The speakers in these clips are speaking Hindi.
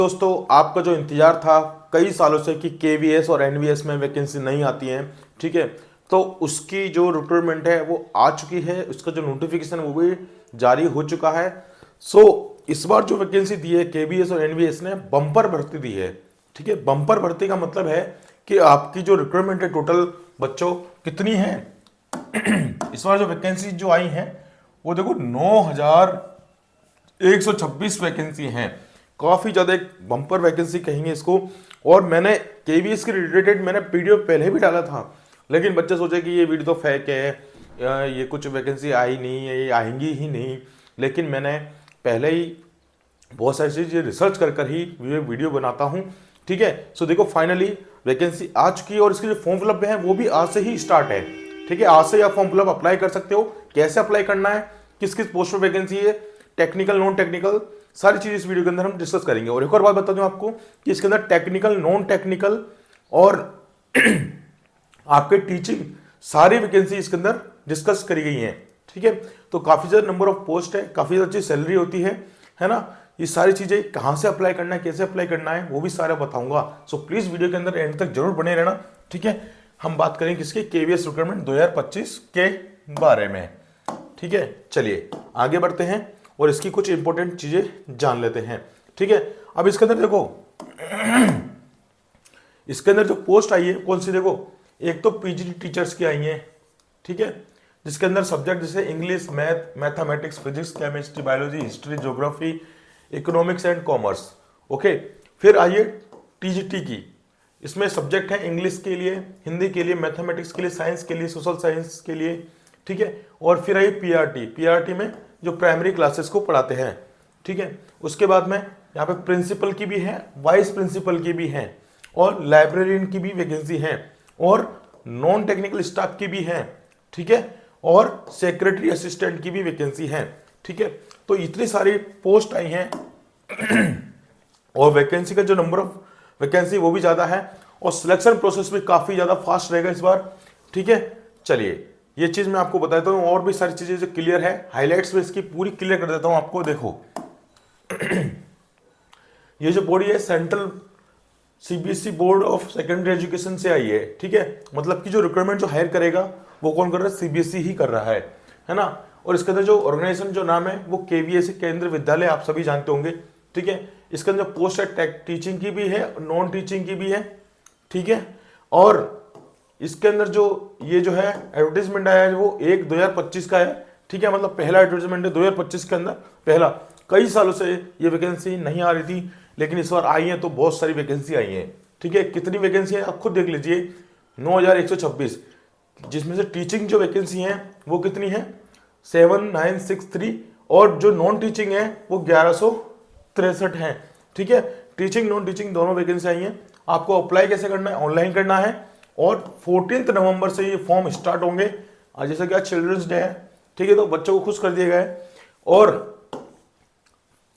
दोस्तों, आपका जो इंतजार था कई सालों से कि केवीएस और एनवीएस में वैकेंसी नहीं आती है, ठीक है, तो उसकी जो रिक्रूटमेंट है वो आ चुकी है, उसका जो नोटिफिकेशन वो भी जारी हो चुका है। सो इस बार जो वैकेंसी दी है केवीएस और एनवीएस ने बम्पर भर्ती दी है, ठीक है। बम्पर भर्ती का मतलब है कि आपकी जो रिक्रूटमेंट है टोटल बच्चों कितनी है। इस बार जो वैकेंसी जो आई है वो देखो 9126 वैकेंसी हैं। काफ़ी ज़्यादा एक बम्पर वैकेंसी कहेंगे इसको। और मैंने केवीएस के रिलेटेड मैंने वीडियो पहले भी डाला था, लेकिन बच्चे सोचे कि ये वीडियो तो फेक है, ये कुछ वैकेंसी आई नहीं है, ये आएंगी ही नहीं। लेकिन मैंने पहले ही बहुत सारी चीज़ें रिसर्च कर कर ही ये वीडियो बनाता हूँ, ठीक है। सो देखो फाइनली वैकेंसी आ चुकी है और इसके जो फॉर्म फिलअप है वो भी आज से ही स्टार्ट है, ठीक है। आज से आप फॉर्म फिलअप अप्लाई कर सकते हो। कैसे अप्लाई करना है, किस किस पोस्ट पर वैकेंसी है, टेक्निकल नॉन टेक्निकल, सारी चीज़ इस वीडियो के अंदर हम डिस्कस करेंगे। और एक और बात बता दूं आपको कि इसके अंदर टेक्निकल नॉन टेक्निकल और आपके टीचिंग सारी वैकेंसी इसके अंदर डिस्कस करी गई हैं, ठीक है। तो काफ़ी ज़्यादा नंबर ऑफ पोस्ट है, काफ़ी ज़्यादा अच्छी सैलरी होती है ना। ये सारी चीज़ें कहाँ से अप्लाई करना है, कैसे अप्लाई करना है, वो भी सारा बताऊंगा। सो प्लीज़ वीडियो के अंदर एंड तक जरूर बने रहना, ठीक है। हम बात करेंगे किसके, केवीएस रिक्रूटमेंट 2025 के बारे में, ठीक है। चलिए आगे बढ़ते हैं और इसकी कुछ इंपॉर्टेंट चीज़ें जान लेते हैं, ठीक है। अब इसके अंदर देखो इसके अंदर जो पोस्ट आई है कौन सी, देखो एक तो पीजीटी टीचर्स की आई है, ठीक है, जिसके अंदर सब्जेक्ट जैसे English, math, mathematics, physics, chemistry, biology, history, geography, economics and commerce, okay. फिर आइए टीजीटी की, इसमें सब्जेक्ट है इंग्लिश के लिए, हिंदी के लिए, मैथमेटिक्स के लिए, साइंस के लिए, सोशल साइंस के लिए, ठीक है। और फिर आइए पीआरटी में जो प्राइमरी क्लासेस को पढ़ाते हैं, ठीक है। उसके बाद में यहाँ पे प्रिंसिपल की भी है, वाइस प्रिंसिपल की भी है, और लाइब्रेरियन की भी वैकेंसी है, और नॉन टेक्निकल स्टाफ की भी है, ठीक है, और सेक्रेटरी असिस्टेंट की भी वैकेंसी है, ठीक है। तो इतनी सारी पोस्ट आई हैं और वैकेंसी का जो नंबर ऑफ वैकेंसी वो भी ज़्यादा है, और सिलेक्शन प्रोसेस भी काफ़ी ज़्यादा फास्ट रहेगा इस बार, ठीक है। चलिए ये चीज़ मैं आपको बताता हूँ, और भी सारी चीज़ें जो क्लियर है हाईलाइट्स में इसकी पूरी क्लियर कर देता हूँ आपको। देखो ये जो बॉडी है central CBSE board of secondary education से आई है, ठीक है। मतलब कि जो रिक्वायरमेंट जो हायर करेगा वो कौन कर रहा है, सीबीएसई ही कर रहा है ना। और इसके अंदर जो ऑर्गेनाइजेशन जो नाम है वो केवीएसई केंद्रीय विद्यालय, आप सभी जानते होंगे, ठीक है। इसके अंदर पोस्ट है टीचिंग की भी है, नॉन टीचिंग की भी है, ठीक है। और इसके अंदर जो ये जो है एडवर्टीजमेंट आया है वो 1/2025 का है, ठीक है। मतलब पहला एडवर्टीजमेंट है 2025 के अंदर, पहला। कई सालों से ये वैकेंसी नहीं आ रही थी, लेकिन इस बार आई है तो बहुत सारी वैकेंसी आई है, ठीक है। कितनी वैकेंसी है आप खुद देख लीजिए, 9126, जिसमें से टीचिंग जो वैकेंसी है वो कितनी है 7963, और जो नॉन टीचिंग है वो 1163 है, ठीक है। टीचिंग नॉन टीचिंग दोनों वैकेंसी आई हैं। आपको अप्लाई कैसे करना है, ऑनलाइन करना है, और 14 नवंबर से ये फॉर्म स्टार्ट होंगे। जैसे कि आज चिल्ड्रंस डे है, ठीक है, तो बच्चों को खुश कर दिया गया है। और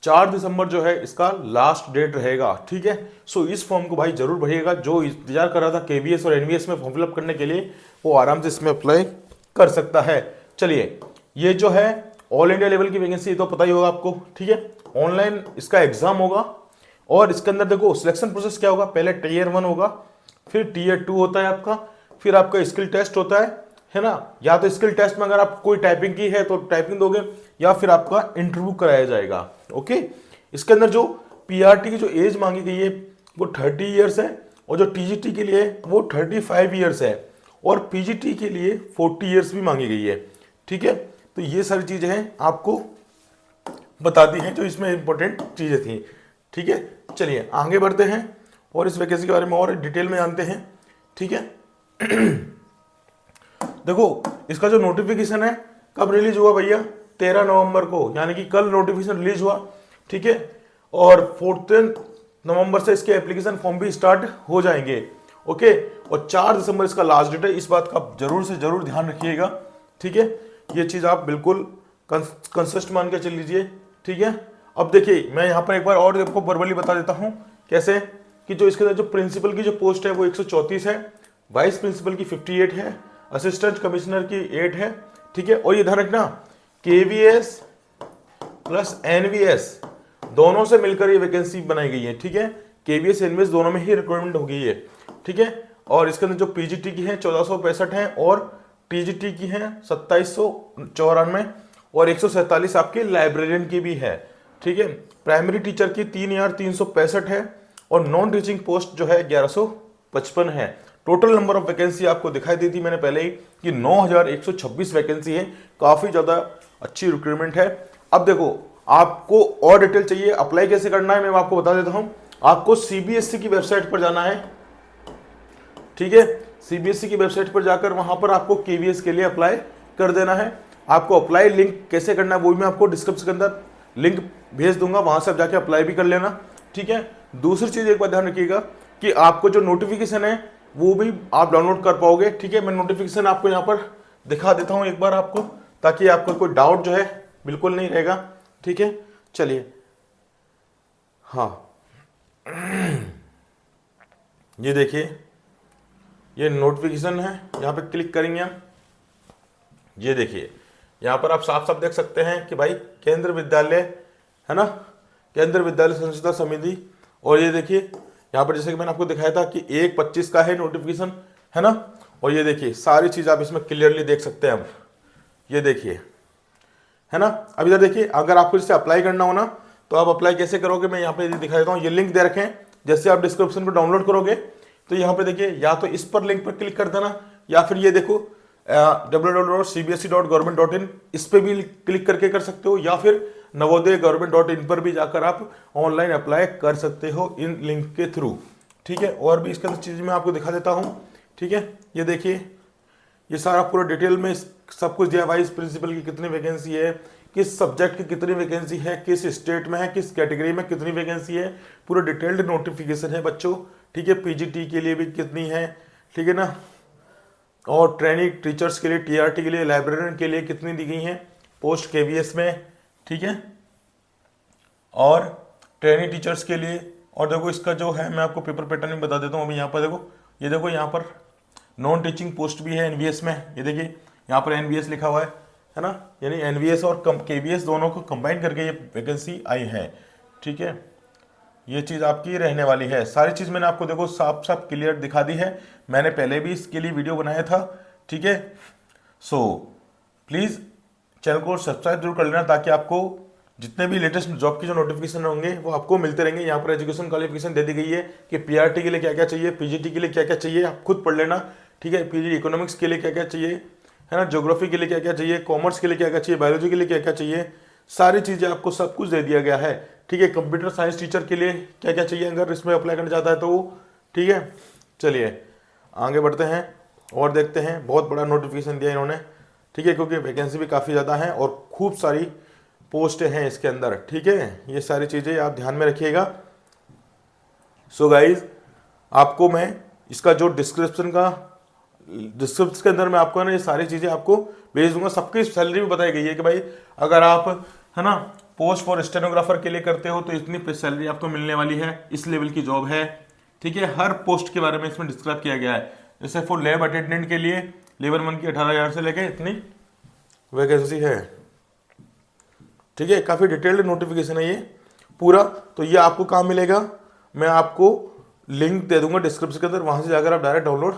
4 दिसंबर जो है इसका लास्ट डेट रहेगा, ठीक है। सो इस फॉर्म को भाई जरूर भरिएगा। जो इंतजार कर रहा था केवीएस और एनवीएस में फॉर्म फिलअप करने के लिए, वो आराम से इसमें अप्लाई कर सकता है। चलिए ये जो है ऑल इंडिया लेवल की वैकेंसी तो पता ही होगा आपको, ठीक है। ऑनलाइन इसका एग्जाम होगा, और इसके अंदर देखो सिलेक्शन प्रोसेस क्या होगा, पहले टीयर 1 होगा, फिर टीयर 2 होता है आपका, फिर आपका स्किल टेस्ट होता है ना। या तो स्किल टेस्ट में अगर आप कोई टाइपिंग की है तो टाइपिंग दोगे, या फिर आपका इंटरव्यू कराया जाएगा, ओके। इसके अंदर जो पीआरटी की जो एज मांगी गई है वो 30 ईयर्स है, और जो टीजीटी के लिए वो 35 ईयर्स है, और पीजीटी के लिए 40 ईयर्स भी मांगी गई है, ठीक है। तो ये सारी चीज़ें हैं आपको बता दी हैं जो इसमें इंपॉर्टेंट चीज़ें थी, ठीक है। चलिए आगे बढ़ते हैं और इस वैकेंसी के बारे में और डिटेल में जानते हैं, ठीक है। देखो इसका जो नोटिफिकेशन है कब रिलीज हुआ भैया, 13 नवंबर को, यानी कि कल नोटिफिकेशन रिलीज हुआ, ठीक है। और 14 नवंबर से इसके एप्लीकेशन फॉर्म भी स्टार्ट हो जाएंगे, ओके। और 4 दिसंबर इसका लास्ट डेट है, इस बात का जरूर से जरूर ध्यान रखिएगा, ठीक है। ये चीज़ आप बिल्कुल कंसिस्ट मान के चल लीजिए, ठीक है। अब देखिए मैं यहाँ पर एक बार और आपको वर्बली बता देता हूँ कैसे, कि जो इसके अंदर जो प्रिंसिपल की जो पोस्ट है वो 134 है, वाइस प्रिंसिपल की 58 है, असिस्टेंट कमिश्नर की 8 है, ठीक है। और ये ध्यान रखना केवीएस प्लस एनवीएस दोनों से मिलकर ये वैकेंसी बनाई गई है, ठीक है। केवीएस एनवीएस दोनों में ही रिक्वायरमेंट हो गई है, ठीक है। और इसके अंदर जो पीजीटी की है 1465 है और टीजीटी की है 2794 और 147 आपके लाइब्रेरियन की भी है, ठीक है। प्राइमरी टीचर की 3365 है और नॉन टीचिंग पोस्ट जो है 1155 है। टोटल नंबर ऑफ वैकेंसी आपको दिखाई दी थी मैंने पहले ही कि 9126 वैकेंसी है, काफी ज्यादा अच्छी रिक्रूटमेंट है। अब देखो आपको और डिटेल चाहिए, अप्लाई कैसे करना है मैं आपको बता देता हूं। आपको सीबीएसई की वेबसाइट पर जाना है, ठीक है। सीबीएसई की वेबसाइट पर जाकर वहां पर आपको केवीएस के लिए अप्लाई कर देना है। आपको अप्लाई लिंक कैसे करना है वो भी मैं आपको डिस्क्रिप्शन के अंदर लिंक भेज दूंगा, वहां से आप जाके अप्लाई भी कर लेना, ठीक है। दूसरी चीज एक बात ध्यान रखिएगा कि आपको जो नोटिफिकेशन है वो भी आप डाउनलोड कर पाओगे, ठीक है। मैं नोटिफिकेशन आपको यहाँ पर दिखा देता हूँ एक बार आपको, ताकि आपको कोई डाउट जो है बिल्कुल नहीं रहेगा, ठीक है। चलिए, हाँ ये देखिए ये नोटिफिकेशन है, यहाँ पे क्लिक करेंगे हम। ये देखिए यहाँ पर आप साफ साफ देख सकते हैं कि भाई केंद्र विद्यालय है ना, केंद्र विद्यालय संस्था समिति। और ये देखिए यहाँ पर जैसे कि मैंने आपको दिखाया था कि 1/25 का है नोटिफिकेशन, है ना। और ये देखिए सारी चीज आप इसमें क्लियरली देख सकते हैं अब, ये देखिए, है ना। अब इधर देखिए अगर आपको इससे अप्लाई करना हो ना तो आप अप्लाई कैसे करोगे मैं यहाँ पे दिखा देता हूँ। ये लिंक दे रखे हैं, जैसे आप डिस्क्रिप्शन पर डाउनलोड करोगे तो यहाँ पे देखिए या तो इस पर लिंक पर क्लिक कर देना या फिर ये देखो www.cbse.government.in इस पे भी क्लिक करके कर सकते हो, या फिर नवोदय government.in पर भी जाकर आप ऑनलाइन अप्लाई कर सकते हो इन लिंक के थ्रू, ठीक है। और भी इसके अंदर चीज मैं आपको दिखा देता हूँ, ठीक है। ये देखिए ये सारा पूरा डिटेल में सब कुछ दिया, वाइस प्रिंसिपल की कितनी वैकेंसी है, किस सब्जेक्ट की कितनी वैकेंसी है, किस स्टेट में है, किस कैटेगरी में कितनी वैकेंसी है, पूरा डिटेल्ड नोटिफिकेशन है बच्चों, ठीक है। पीजीटी के लिए भी कितनी है, ठीक है ना। और ट्रेनिंग टीचर्स के लिए, टीआरटी के लिए, लाइब्रेरियन के लिए कितनी दी गई हैं पोस्ट केवीएस में, ठीक है। और ट्रेनिंग टीचर्स के लिए, और देखो इसका जो है मैं आपको पेपर पैटर्न में बता देता हूँ अभी। यहाँ पर देखो, ये देखो यहाँ पर नॉन टीचिंग पोस्ट भी है एनवीएस में, ये देखिए यहाँ पर एनवीएस लिखा हुआ है ना, यानी एनवीएस और केवीएस दोनों को कंबाइन करके ये वैकेंसी आई है, ठीक है। ये चीज़ आपकी रहने वाली है, सारी चीज़ मैंने आपको देखो साफ साफ क्लियर दिखा दी है, मैंने पहले भी इसके लिए वीडियो बनाया था, ठीक है। सो प्लीज़ चैनल को सब्सक्राइब जरूर कर लेना ताकि आपको जितने भी लेटेस्ट जॉब के जो नोटिफिकेशन होंगे वो आपको मिलते रहेंगे। यहाँ पर एजुकेशन क्वालिफिकेशन दे दी गई है कि पीआरटी के लिए क्या क्या चाहिए, पीजीटी के लिए क्या क्या चाहिए, आप खुद पढ़ लेना, ठीक है। पीजी इकोनॉमिक्स के लिए क्या क्या चाहिए, है ना, ज्योग्राफी के लिए क्या क्या चाहिए, कॉमर्स के लिए क्या क्या चाहिए, बायोलॉजी के लिए क्या क्या चाहिए, सारी चीज़ें आपको सब कुछ दे दिया गया है, ठीक है। कंप्यूटर साइंस टीचर के लिए क्या क्या चाहिए अगर इसमें अप्लाई करना चाहता है तो वो, ठीक है। चलिए आगे बढ़ते हैं और देखते हैं, बहुत बड़ा नोटिफिकेशन दिया इन्होंने, ठीक है, क्योंकि वैकेंसी भी काफ़ी ज़्यादा है और खूब सारी पोस्टें हैं इसके अंदर, ठीक है। ये सारी चीज़ें आप ध्यान में रखिएगा। सो गाइज आपको मैं इसका जो डिस्क्रिप्शन के अंदर मैं आपको ना ये सारी चीज़ें आपको भेज दूंगा। सबकी सैलरी भी बताई गई है कि भाई अगर आप, है ना, पोस्ट फॉर स्टेनोग्राफर के लिए करते हो तो इतनी सैलरी आपको मिलने वाली है, इस लेवल की जॉब है, ठीक है। हर पोस्ट के बारे में इसमें डिस्क्राइब किया गया है। जैसे फॉर लैब अटेंडेंट के लिए लेवल 1 की 18,000 से लेके इतनी वैकेंसी है, ठीक है। काफ़ी डिटेल्ड नोटिफिकेशन है ये पूरा। तो ये आपको कहाँ मिलेगा, मैं आपको लिंक दे दूंगा डिस्क्रिप्शन के अंदर, वहां से जाकर आप डायरेक्ट डाउनलोड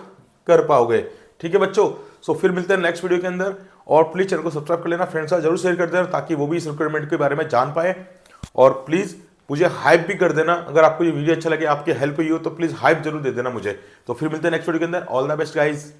कर पाओगे, ठीक है बच्चों। सो फिर मिलते हैं नेक्स्ट वीडियो के अंदर, और प्लीज़ चैनल को सब्सक्राइब कर लेना, फ्रेंड्स साथ जरूर शेयर कर देना ताकि वो भी इस रिक्वायरमेंट के बारे में जान पाए। और प्लीज़ मुझे हाइप भी कर देना, अगर आपको ये वीडियो अच्छा लगे, आपकी हेल्प हुई हो तो प्लीज़ हाइप जरूर दे देना मुझे। तो फिर मिलते हैं नेक्स्ट वीडियो के अंदर। All the best guys.